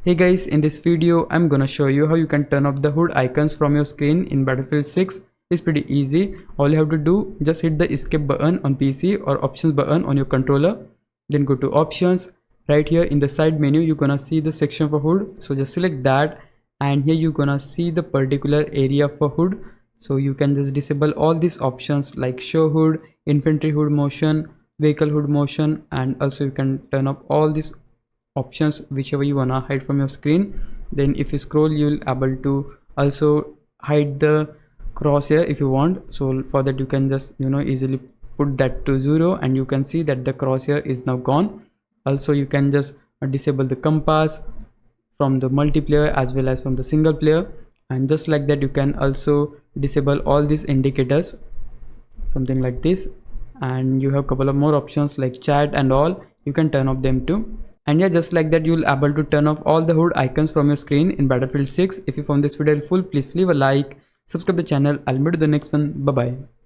Hey guys, in this video I'm gonna show you how you can turn off the HUD icons from your screen in Battlefield 6. It's pretty easy. All you have to do, just hit the escape button on PC or options button on your controller. Then go to options. Right here in the side menu you're gonna see the section for HUD. So just select that, and here you're gonna see the particular area for HUD. So you can just disable all these options like show HUD, infantry HUD motion, vehicle HUD motion, and also you can turn off all these options whichever you wanna hide from your screen. Then if you scroll, you'll able to also hide the crosshair if you want. So for that you can just easily put that to 0, and you can see that the crosshair is now gone. Also you can just disable the compass from the multiplayer as well as from the single player, and just like that you can also disable all these indicators, something like this. And you have a couple of more options like chat and all, you can turn off them too. And yeah, just like that you'll able to turn off all the HUD icons from your screen in Battlefield 6. If you found this video helpful, please leave a like, subscribe the channel. I'll meet you in the next one. Bye bye.